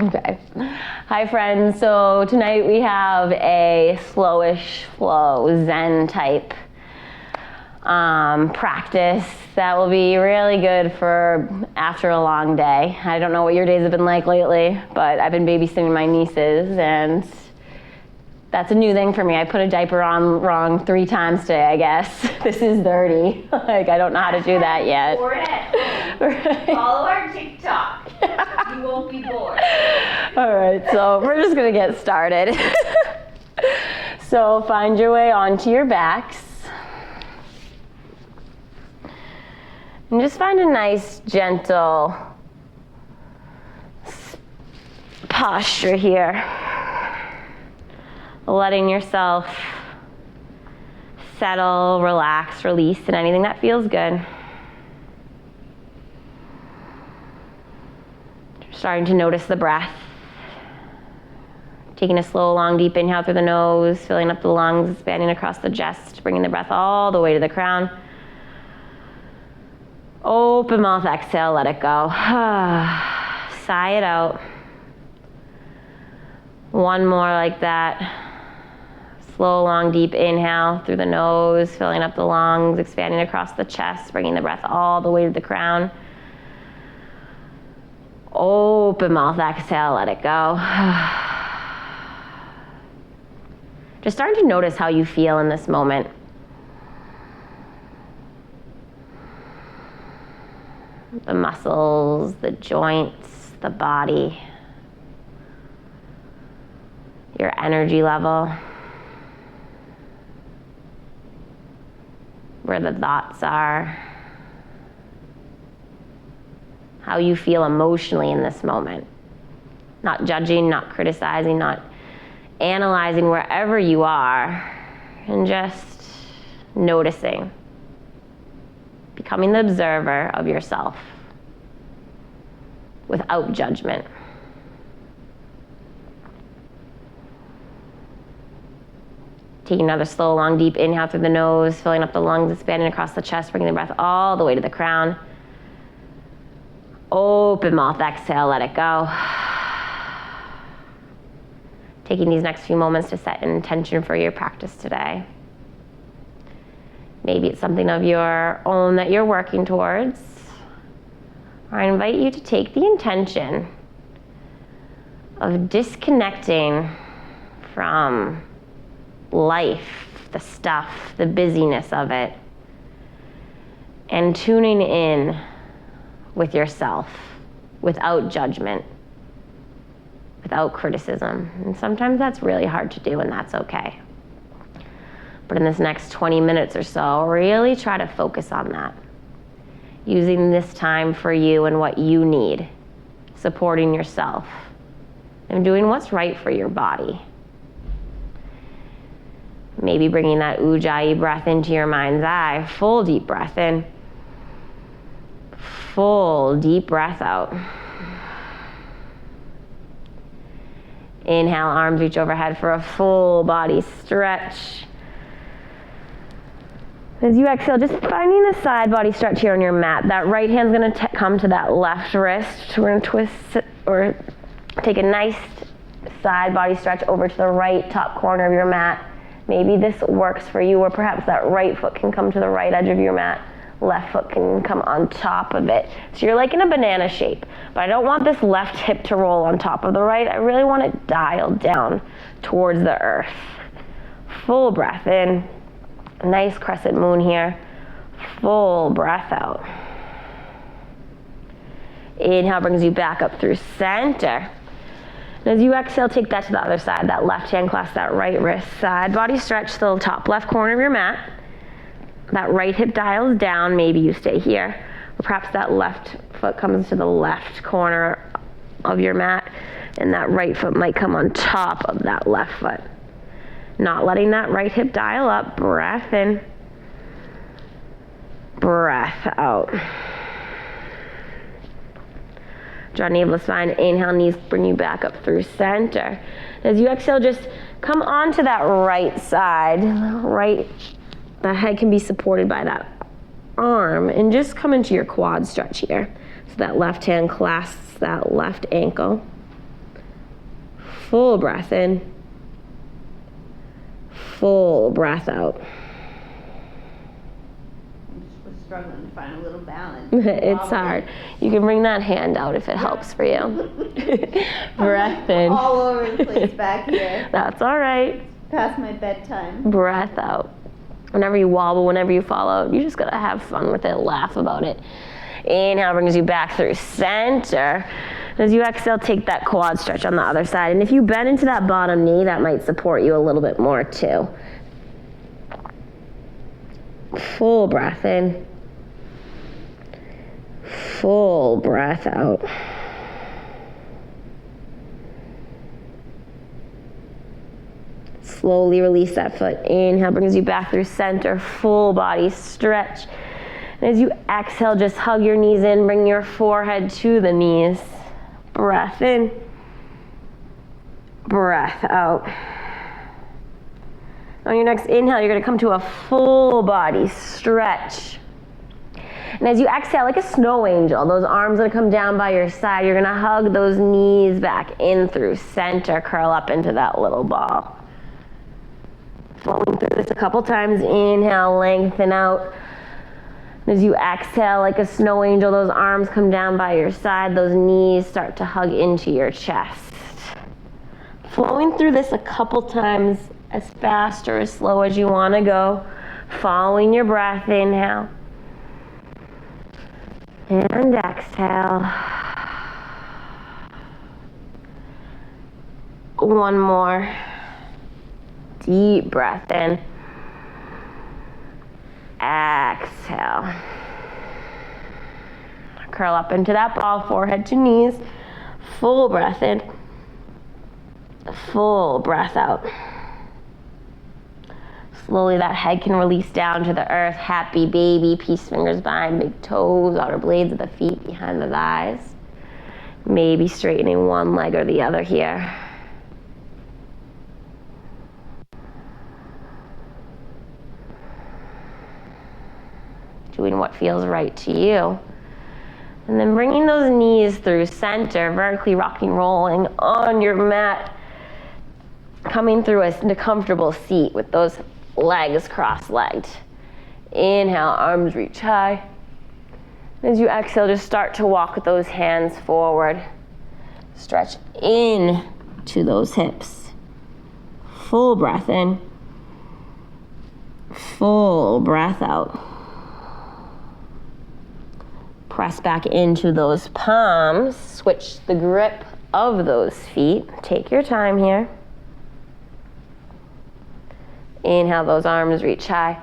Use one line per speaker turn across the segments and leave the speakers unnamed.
Okay. Hi friends, so tonight we have a slowish flow Zen type practice that will be really good for after a long day. I don't know what your days have been like lately, but I've been babysitting my nieces and that's a new thing for me. I put a diaper on wrong 3 times today, I guess. This is dirty. Like, I don't know how to do that yet.
Bored at home. Right. Follow our TikTok. You won't be bored.
All right, so we're just gonna get started. So find your way onto your backs. And just find a nice, gentle posture here. Letting yourself settle, relax, release, and anything that feels good. Starting to notice the breath. Taking a slow, long, deep inhale through the nose, filling up the lungs, expanding across the chest, bringing the breath all the way to the crown. Open mouth, exhale, let it go. Sigh it out. One more like that. Slow, long, deep inhale through the nose, filling up the lungs, expanding across the chest, bringing the breath all the way to the crown. Open mouth, exhale, let it go. Just starting to notice how you feel in this moment. The muscles, the joints, the body, your energy level, where the thoughts are, how you feel emotionally in this moment. Not judging, not criticizing, not analyzing wherever you are, and just noticing. Becoming the observer of yourself without judgment. Taking another slow, long, deep inhale through the nose, filling up the lungs, expanding across the chest, bringing the breath all the way to the crown. Open mouth, exhale, let it go. Taking these next few moments to set an intention for your practice today. Maybe it's something of your own that you're working towards. Or I invite you to take the intention of disconnecting from life, the stuff, the busyness of it, and tuning in with yourself without judgment, without criticism. And sometimes that's really hard to do, and that's okay. But in this next 20 minutes or so, really try to focus on that. Using this time for you and what you need, supporting yourself, and doing what's right for your body. Maybe bringing that ujjayi breath into your mind's eye. Full deep breath in. Full deep breath out. Inhale, arms reach overhead for a full body stretch. As you exhale, just finding the side body stretch here on your mat. That right hand's gonna come to that left wrist. We're gonna twist or take a nice side body stretch over to the right top corner of your mat. Maybe this works for you, or perhaps that right foot can come to the right edge of your mat. Left foot can come on top of it. So you're like in a banana shape, but I don't want this left hip to roll on top of the right. I really want it dialed down towards the earth. Full breath in. Nice crescent moon here. Full breath out. Inhale brings you back up through center. And as you exhale, take that to the other side. That left hand clasp that right wrist. Side body stretch to the top left corner of your mat. That right hip dials down. Maybe you stay here. Or perhaps that left foot comes to the left corner of your mat. And that right foot might come on top of that left foot. Not letting that right hip dial up. Breath in. Breath out. Draw navel to spine. Inhale, knees bring you back up through center. As you exhale, just come onto that right side. The head can be supported by that arm. And just come into your quad stretch here. So that left hand clasps that left ankle. Full breath in. Full breath out.
I'm just struggling to find a little balance.
It's hard. You can bring that hand out if it helps for you. Breath in.
All over the place back here.
That's all right.
Past my bedtime.
Breath out. Whenever you wobble, whenever you fall out, you just gotta have fun with it, laugh about it. Inhale brings you back through center. As you exhale, take that quad stretch on the other side. And if you bend into that bottom knee, that might support you a little bit more too. Full breath in. Full breath out. Slowly release that foot. Inhale brings you back through center. Full body stretch. And as you exhale, just hug your knees in. Bring your forehead to the knees. Breath in. Breath out. On your next inhale, you're going to come to a full body stretch. And as you exhale, like a snow angel, those arms are going to come down by your side. You're going to hug those knees back in through center. Curl up into that little ball. Flowing through this a couple times. Inhale, lengthen out. As you exhale, like a snow angel, those arms come down by your side. Those knees start to hug into your chest. Flowing through this a couple times, as fast or as slow as you want to go. Following your breath. Inhale. And exhale. One more. Deep breath in. Exhale. Curl up into that ball, forehead to knees. Full breath in. Full breath out. Slowly that head can release down to the earth. Happy baby. Peace fingers behind big toes, outer blades of the feet behind the thighs. Maybe straightening one leg or the other here. Doing what feels right to you. And then bringing those knees through center, vertically rocking, rolling on your mat. Coming through a comfortable seat with those legs cross-legged. Inhale, arms reach high. As you exhale, just start to walk with those hands forward. Stretch in to those hips. Full breath in. Full breath out. Press back into those palms. Switch the grip of those feet. Take your time here. Inhale, those arms reach high.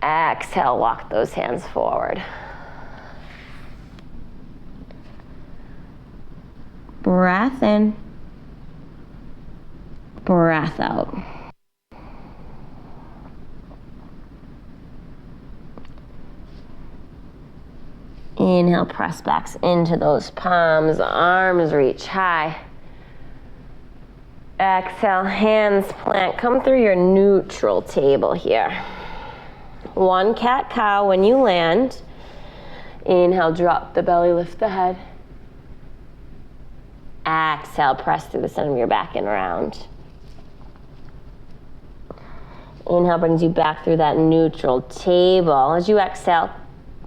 Exhale, walk those hands forward. Breath in. Breath out. Inhale, press back into those palms, arms reach high. Exhale, hands plant. Come through your neutral table here. One cat-cow when you land. Inhale, drop the belly, lift the head. Exhale, press through the center of your back and round. Inhale brings you back through that neutral table. As you exhale,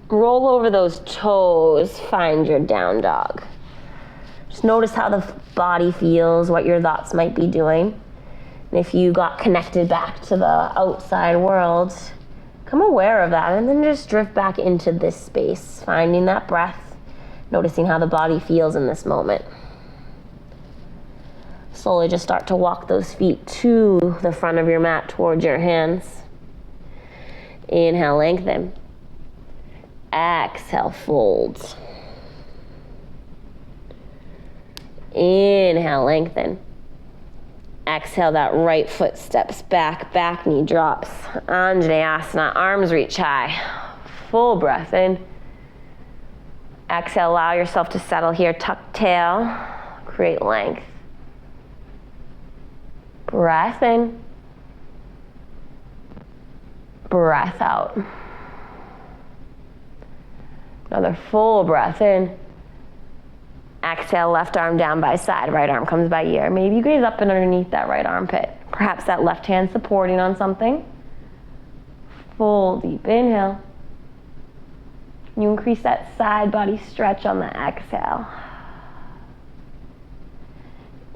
roll over those toes, find your down dog. Just notice how the body feels, what your thoughts might be doing. And if you got connected back to the outside world, become aware of that and then just drift back into this space, finding that breath, noticing how the body feels in this moment. Slowly just start to walk those feet to the front of your mat towards your hands. Inhale, lengthen. Exhale, fold. Inhale, lengthen. Exhale, that right foot steps back, back knee drops. Anjaneyasana, arms reach high. Full breath in. Exhale, allow yourself to settle here. Tuck tail, create length. Breath in. Breath out. Another full breath in. Exhale, left arm down by side, right arm comes by ear. Maybe you gaze up and underneath that right armpit. Perhaps that left hand supporting on something. Full deep inhale. You increase that side body stretch on the exhale.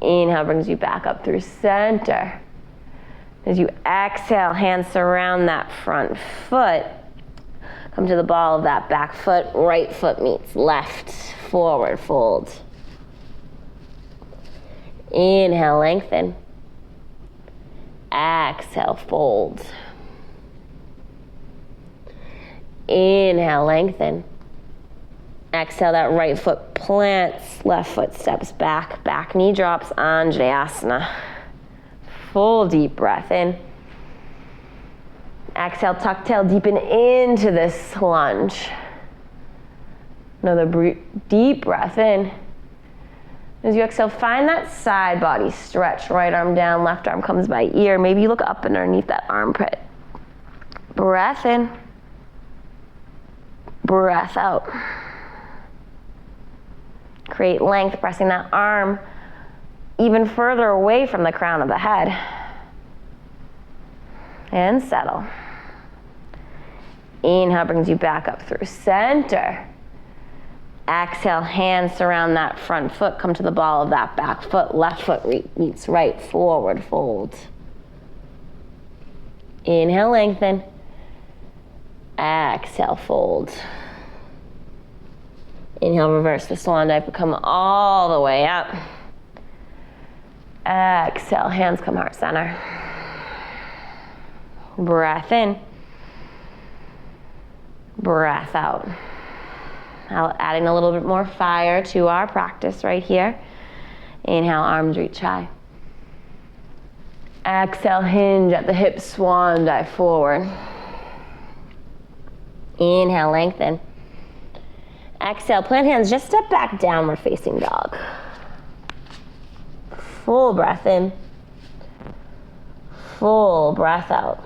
Inhale brings you back up through center. As you exhale, hands surround that front foot. Come to the ball of that back foot. Right foot meets left. Forward fold. Inhale, lengthen. Exhale, fold. Inhale, lengthen. Exhale, that right foot plants, left foot steps back, back knee drops, Anjaneyasana. Full deep breath in. Exhale, tuck tail, deepen into this lunge. Another deep breath in. As you exhale, find that side body stretch. Right arm down, left arm comes by ear. Maybe you look up and underneath that armpit. Breath in. Breath out. Create length, pressing that arm even further away from the crown of the head. And settle. Inhale brings you back up through center. Exhale, hands surround that front foot. Come to the ball of that back foot. Left foot meets right, forward fold. Inhale, lengthen. Exhale, fold. Inhale, reverse the swan dive, come all the way up. Exhale, hands come heart center. Breath in. Breath out. Now adding a little bit more fire to our practice right here. Inhale, arms reach high. Exhale, hinge at the hips, swan dive forward. Inhale, lengthen. Exhale, plant hands, just step back, downward facing dog. Full breath in. Full breath out.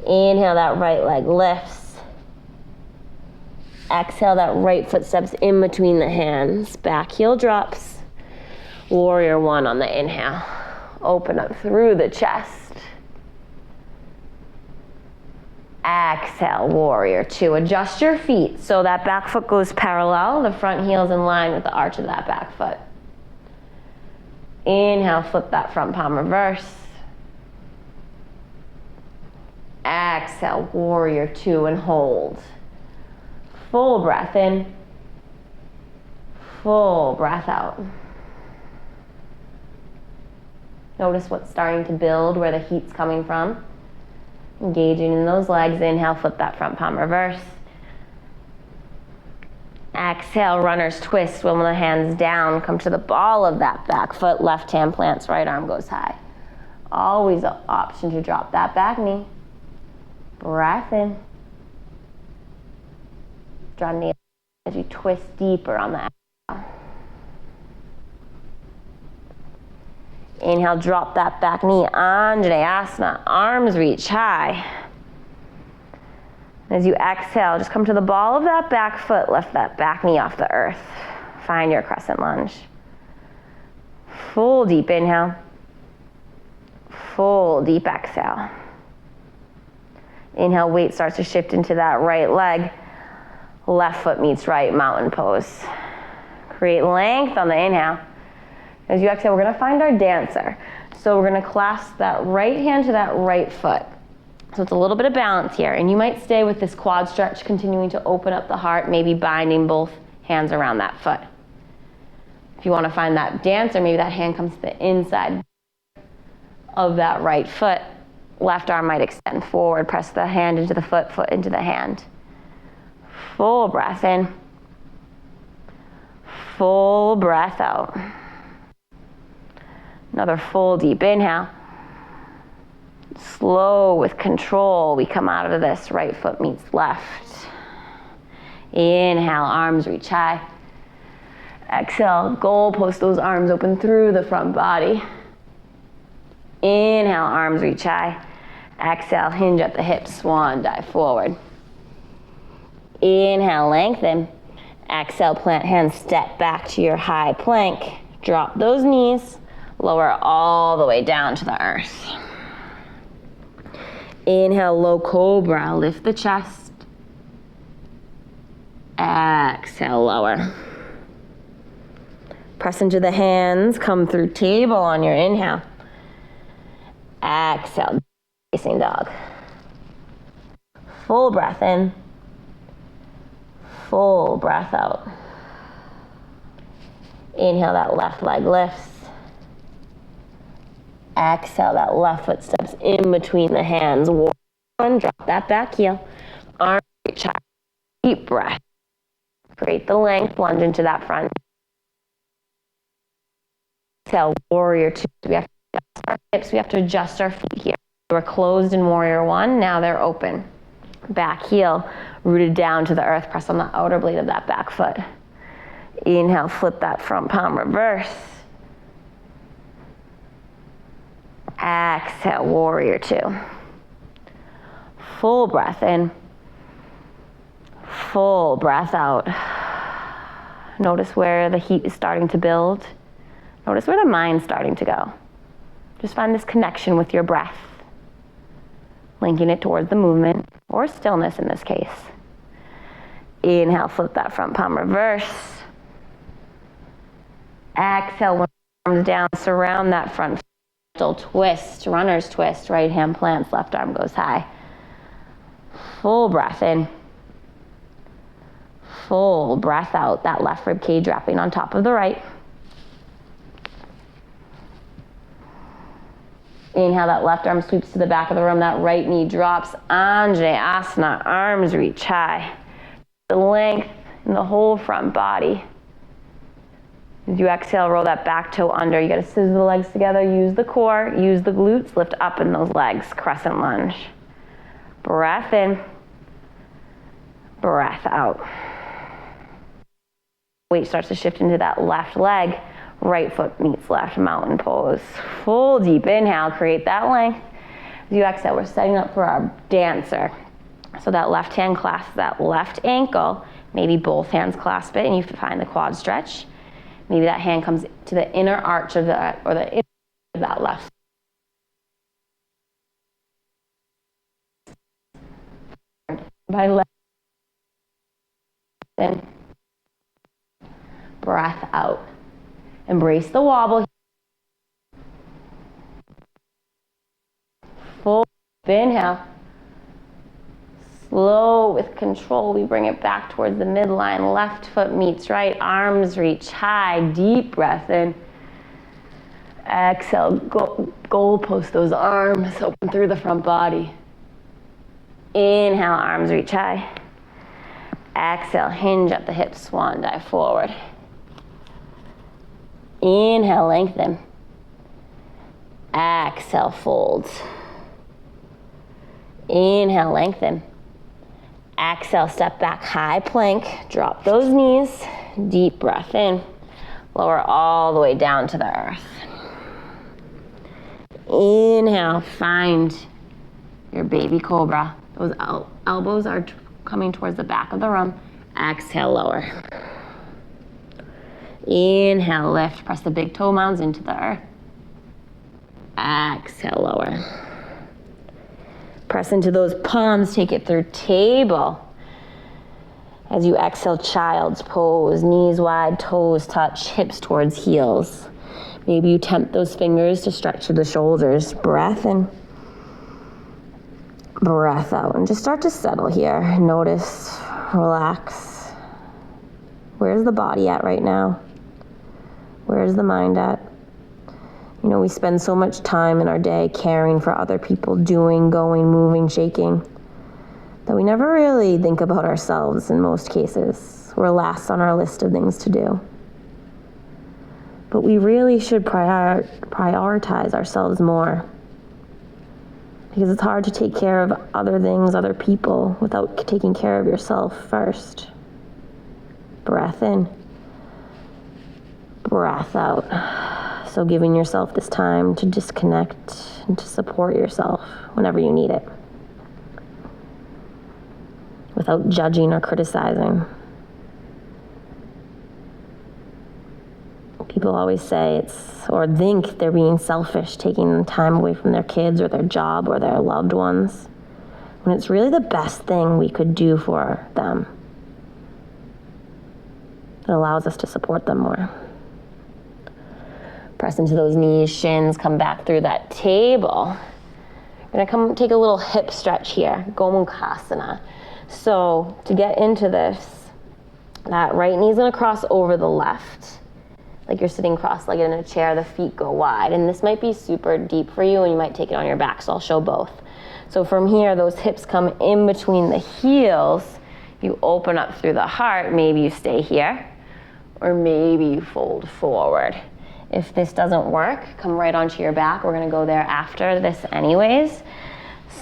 Inhale, that right leg lifts. Exhale, that right foot steps in between the hands. Back heel drops. Warrior one on the inhale. Open up through the chest. Exhale, warrior two. Adjust your feet so that back foot goes parallel. The front heel's in line with the arch of that back foot. Inhale, flip that front palm reverse. Exhale, warrior two and hold. Full breath in. Full breath out. Notice what's starting to build, where the heat's coming from. Engaging in those legs. Inhale, flip that front palm reverse. Exhale, runner's twist. Swim the hands down. Come to the ball of that back foot. Left hand plants, right arm goes high. Always an option to drop that back knee. Breath in. Draw knee as you twist deeper on the exhale. Inhale, drop that back knee, Anjaneyasana, arms reach high. As you exhale, just come to the ball of that back foot, lift that back knee off the earth. Find your crescent lunge. Full deep inhale. Full deep exhale. Inhale, weight starts to shift into that right leg. Left foot meets right, mountain pose. Create length on the inhale. As you exhale, we're gonna find our dancer. So we're gonna clasp that right hand to that right foot. So it's a little bit of balance here. And you might stay with this quad stretch, continuing to open up the heart, maybe binding both hands around that foot. If you wanna find that dancer, maybe that hand comes to the inside of that right foot. Left arm might extend forward, press the hand into the foot, foot into the hand. Full breath in. Full breath out. Another full deep inhale. Slow with control, we come out of this. Right foot meets left. Inhale, arms reach high. Exhale, goal post those arms open through the front body. Inhale, arms reach high. Exhale, hinge at the hips, swan dive forward. Inhale, lengthen. Exhale, plant hands, step back to your high plank. Drop those knees, lower all the way down to the earth. Inhale, low cobra, lift the chest. Exhale, lower. Press into the hands, come through table on your inhale. Exhale, facing dog. Full breath in. Full breath out. Inhale, that left leg lifts. Exhale, that left foot steps in between the hands. One, drop that back heel. Arm reach high. Deep breath. Create the length, lunge into that front. Exhale, warrior two. We have to adjust our hips. We have to adjust our feet here. We're closed in warrior one. Now they're open. Back heel rooted down to the earth. Press on the outer blade of that back foot. Inhale, flip that front palm, reverse. Exhale, warrior two. Full breath in. Full breath out. Notice where the heat is starting to build. Notice where the mind's starting to go. Just find this connection with your breath, linking it towards the movement, or stillness in this case. Inhale, flip that front palm, reverse. Exhale, arms down, surround that front foot. Twist, runner's twist, right hand plants, left arm goes high. Full breath in. Full breath out, that left rib cage wrapping on top of the right. Inhale, that left arm sweeps to the back of the room, that right knee drops, Anjaneyasana, arms reach high. The length in the whole front body. As you exhale, roll that back toe under. You gotta scissor the legs together, use the core, use the glutes, lift up in those legs, crescent lunge. Breath in, breath out. Weight starts to shift into that left leg. Right foot meets left, mountain pose. Full deep inhale, create that length. As you exhale, we're setting up for our dancer. So that left hand clasps that left ankle. Maybe both hands clasp it and you find the quad stretch. Maybe that hand comes to the inner arch of the, or the inner of that left. By left in. Breath out. Embrace the wobble. Full inhale. Slow with control, we bring it back towards the midline. Left foot meets right, arms reach high. Deep breath in. Exhale, goal post those arms, open through the front body. Inhale, arms reach high. Exhale, hinge at the hips, swan dive forward. Inhale, lengthen. Exhale, fold. Inhale, lengthen. Exhale, step back, high plank. Drop those knees. Deep breath in. Lower all the way down to the earth. Inhale, find your baby cobra. Those elbows are coming towards the back of the room. Exhale, lower. Inhale, lift. Press the big toe mounds into the earth. Exhale, lower. Press into those palms. Take it through table. As you exhale, child's pose. Knees wide, toes touch, hips towards heels. Maybe you tempt those fingers to stretch to the shoulders. Breath in. Breath out. And just start to settle here. Notice, relax. Where's the body at right now? Where's the mind at? You know, we spend so much time in our day caring for other people, doing, going, moving, shaking, that we never really think about ourselves in most cases. We're last on our list of things to do. But we really should prioritize ourselves more. Because it's hard to take care of other things, other people, without taking care of yourself first. Breath in. Breath out. So giving yourself this time to disconnect and to support yourself whenever you need it. Without judging or criticizing. People always say or think they're being selfish, taking time away from their kids or their job or their loved ones, when it's really the best thing we could do for them. It allows us to support them more. Press into those knees, shins, come back through that table. We're gonna take a little hip stretch here, Gomukhasana. So to get into this, that right knee's gonna cross over the left. Like you're sitting cross-legged in a chair, the feet go wide. And this might be super deep for you and you might take it on your back, so I'll show both. So from here, those hips come in between the heels. You open up through the heart, maybe you stay here, or maybe you fold forward. If this doesn't work, come right onto your back. We're gonna go there after this anyways.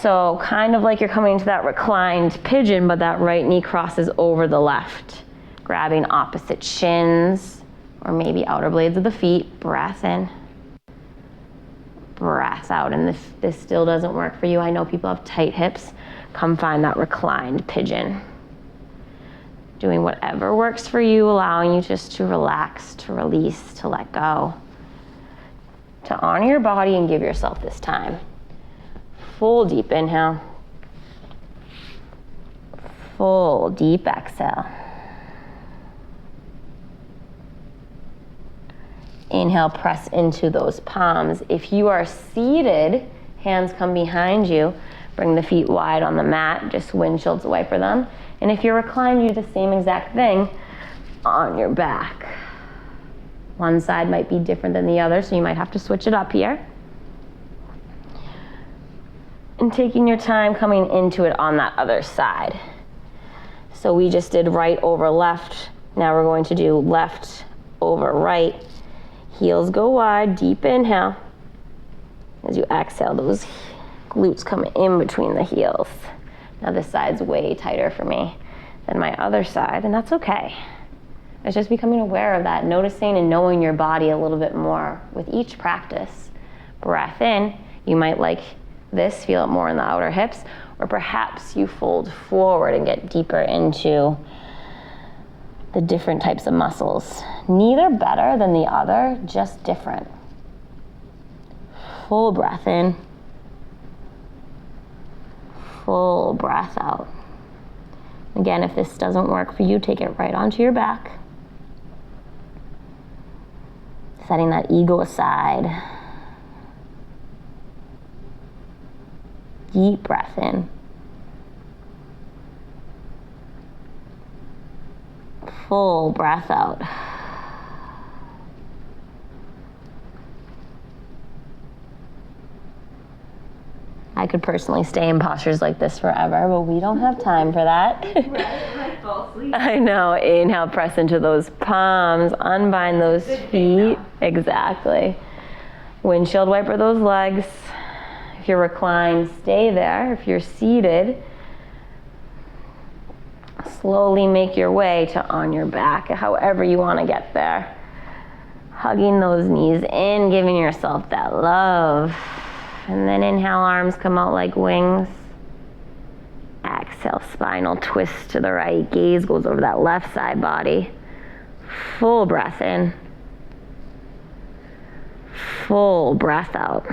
So kind of like you're coming into that reclined pigeon, but that right knee crosses over the left, grabbing opposite shins, or maybe outer blades of the feet. Breath in, breath out. And if this still doesn't work for you, I know people have tight hips, come find that reclined pigeon. Doing whatever works for you, allowing you just to relax, to release, to let go, to honor your body and give yourself this time. Full deep inhale, full deep exhale. Inhale, press into those palms. If you are seated, hands come behind you. Bring the feet wide on the mat, just windshield wiper them. And if you're reclined, you do the same exact thing on your back. One side might be different than the other, so you might have to switch it up here. And taking your time coming into it on that other side. So we just did right over left. Now we're going to do left over right. Heels go wide, deep inhale. As you exhale, those glutes come in between the heels. Now this side's way tighter for me than my other side, and that's okay. It's just becoming aware of that, noticing and knowing your body a little bit more with each practice. Breath in, you might like this, feel it more in the outer hips, or perhaps you fold forward and get deeper into the different types of muscles. Neither better than the other, just different. Full breath in. Full breath out. Again, if this doesn't work for you, take it right onto your back. Setting that ego aside. Deep breath in. Full breath out. I could personally stay in postures like this forever, but we don't have time for that.
Right, fall asleep.
I know. Inhale, press into those palms, unbind those feet. Exactly. Windshield wiper those legs. If you're reclined, stay there. If you're seated, slowly make your way to on your back, however you want to get there. Hugging those knees in, giving yourself that love. And then inhale, arms come out like wings. Exhale, spinal twist to the right. Gaze goes over that left side body. Full breath in. Full breath out.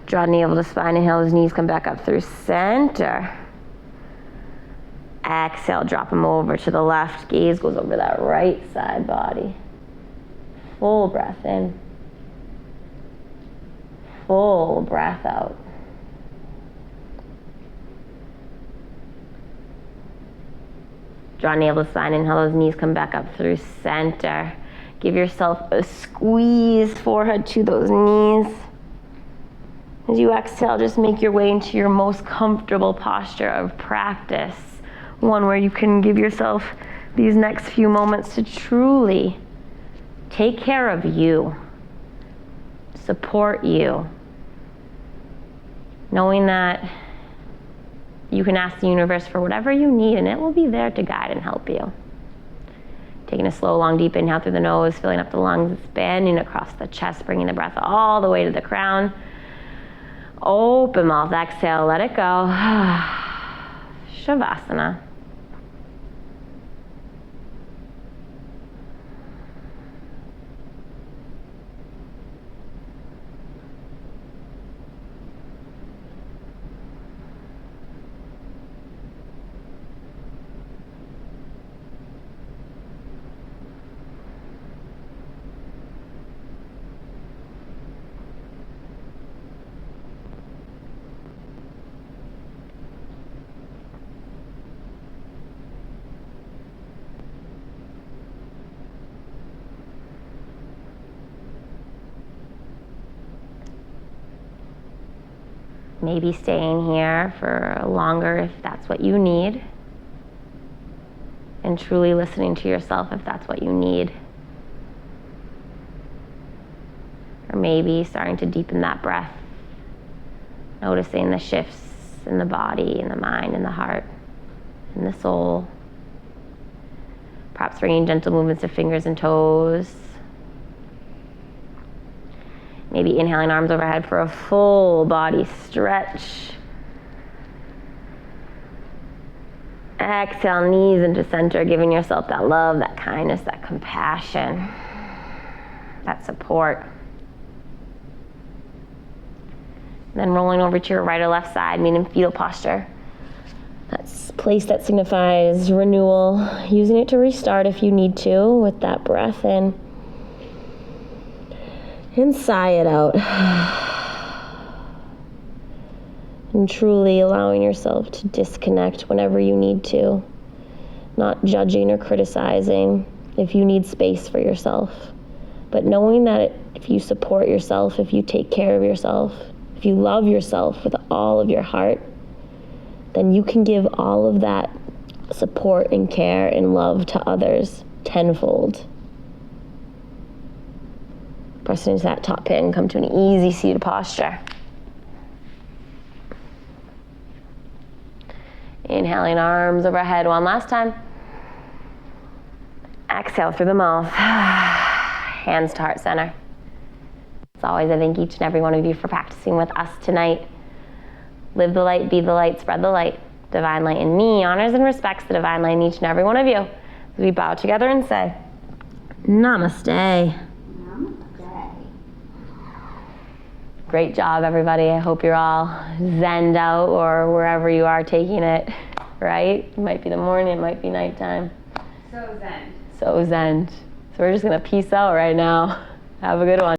Draw navel to spine, inhale, those knees come back up through center. Exhale, drop them over to the left. Gaze goes over that right side body. Full breath in. Full breath out. Draw navel to spine, inhale, those knees come back up through center. Give yourself a squeeze, forehead to those knees. As you exhale, just make your way into your most comfortable posture of practice. One where you can give yourself these next few moments to truly take care of you, support you, knowing that you can ask the universe for whatever you need and it will be there to guide and help you. Taking a slow, long, deep inhale through the nose, filling up the lungs, expanding across the chest, bringing the breath all the way to the crown. Open mouth, exhale, let it go. Shavasana. Maybe staying here for longer if that's what you need. And truly listening to yourself if that's what you need. Or maybe starting to deepen that breath. Noticing the shifts in the body, in the mind, in the heart, in the soul. Perhaps bringing gentle movements of fingers and toes. Maybe inhaling arms overhead for a full body stretch. Exhale, knees into center, giving yourself that love, that kindness, that compassion, that support. Then rolling over to your right or left side, meaning fetal posture. That's a place that signifies renewal, using it to restart if you need to with that breath in. And sigh it out. And truly allowing yourself to disconnect whenever you need to. Not judging or criticizing if you need space for yourself. But knowing that if you support yourself, if you take care of yourself, if you love yourself with all of your heart, then you can give all of that support and care and love to others tenfold. Press into that top pin, come to an easy seated posture. Inhaling arms overhead one last time. Exhale through the mouth. Hands to heart center. As always, I thank each and every one of you for practicing with us tonight. Live the light, be the light, spread the light. Divine light in me honors and respects the divine light in each and every one of you. As we bow together and say, Namaste. Great job, everybody. I hope you're all zenned out or wherever you are taking it, right? It might be the morning, it might be nighttime.
So zen.
So zen. So we're just going to peace out right now. Have a good one.